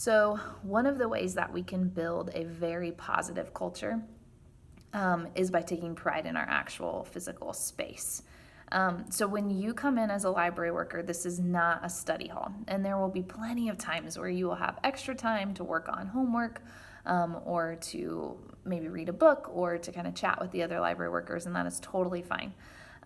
So one of the ways that we can build a very positive culture is by taking pride in our actual physical space. So when you come in as a library worker, this is not a study hall, and there will be plenty of times where you will have extra time to work on homework, or to maybe read a book, or to kind of chat with the other library workers, and that is totally fine.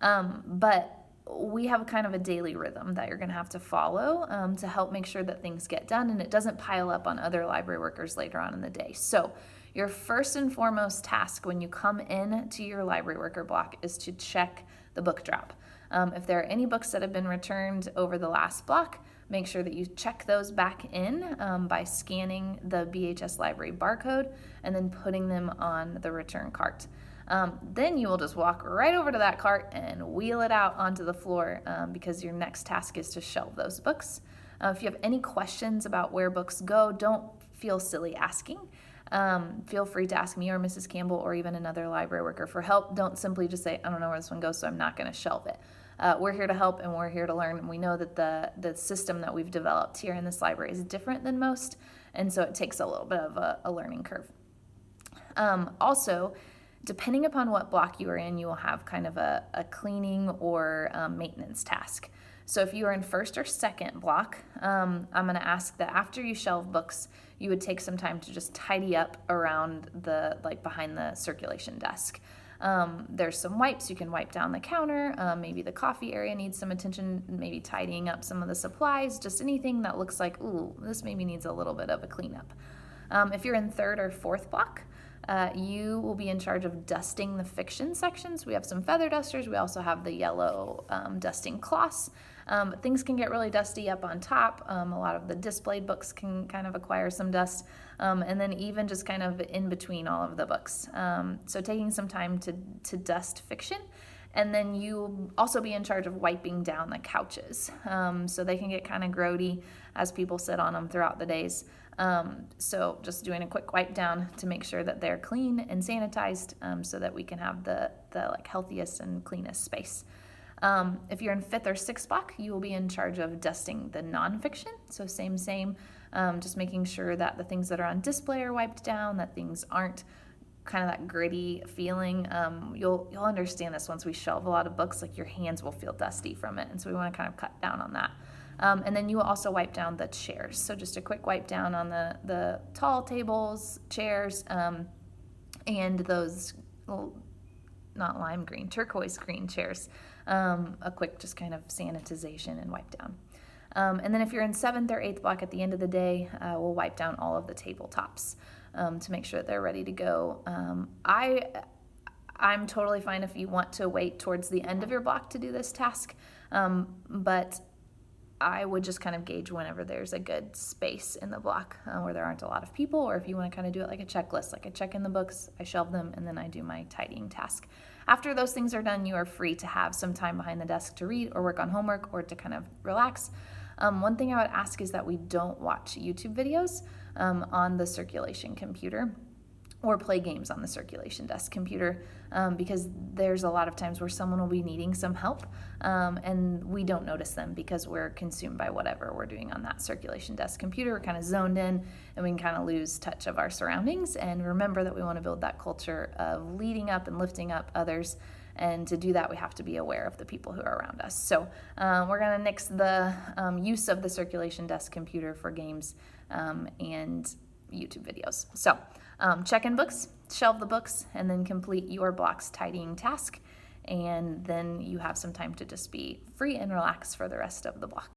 But we have kind of a daily rhythm that you're going to have to follow to help make sure that things get done and it doesn't pile up on other library workers later on in the day. So your first and foremost task when you come in to your library worker block is to check the book drop. If there are any books that have been returned over the last block, make sure that you check those back in by scanning the BHS library barcode and then putting them on the return cart. Then you will just walk right over to that cart and wheel it out onto the floor because your next task is to shelve those books. If you have any questions about where books go, don't feel silly asking. Feel free to ask me or Mrs. Campbell or even another library worker for help. Don't simply just say, I don't know where this one goes, so I'm not going to shelve it. We're here to help and we're here to learn, and we know that the system that we've developed here in this library is different than most, and so it takes a little bit of a learning curve. Also, depending upon what block you are in, you will have kind of a cleaning or maintenance task. So if you are in first or second block, I'm going to ask that after you shelve books, you would take some time to just tidy up around behind the circulation desk. There's some wipes. You can wipe down the counter. Maybe the coffee area needs some attention, maybe tidying up some of the supplies, just anything that looks like, ooh, this maybe needs a little bit of a cleanup. If you're in third or fourth block, you will be in charge of dusting the fiction sections. We have some feather dusters. We also have the yellow dusting cloths. Things can get really dusty up on top. A lot of the displayed books can kind of acquire some dust. And then even just kind of in between all of the books. So taking some time to dust fiction. And then you'll also be in charge of wiping down the couches. So they can get kind of grody as people sit on them throughout the days. So just doing a quick wipe down to make sure that they're clean and sanitized so that we can have the healthiest and cleanest space. If you're in fifth or sixth block, you will be in charge of dusting the nonfiction. So same, just making sure that the things that are on display are wiped down, that things aren't kind of that gritty feeling. You'll understand this once we shelve a lot of books, like your hands will feel dusty from it. And so we want to kind of cut down on that. And then you will also wipe down the chairs. So just a quick wipe down on the tall tables, chairs, and those not lime green, turquoise green chairs. A quick just kind of sanitization and wipe down. And then if you're in seventh or eighth block at the end of the day, we'll wipe down all of the tabletops to make sure that they're ready to go. I'm totally fine if you want to wait towards the end of your block to do this task, but I would just kind of gauge whenever there's a good space in the block where there aren't a lot of people, or if you want to kind of do it like a checklist, like I check in the books, I shelve them, and then I do my tidying task. After those things are done, you are free to have some time behind the desk to read or work on homework or to kind of relax. One thing I would ask is that we don't watch YouTube videos on the circulation computer or play games on the circulation desk computer because there's a lot of times where someone will be needing some help and we don't notice them because we're consumed by whatever we're doing on that circulation desk computer. We're kind of zoned in and we can kind of lose touch of our surroundings, and remember that we want to build that culture of leading up and lifting up others. And to do that, we have to be aware of the people who are around us. So we're going to nix the use of the circulation desk computer for games and YouTube videos. So check in books, shelve the books, and then complete your block's tidying task. And then you have some time to just be free and relax for the rest of the block.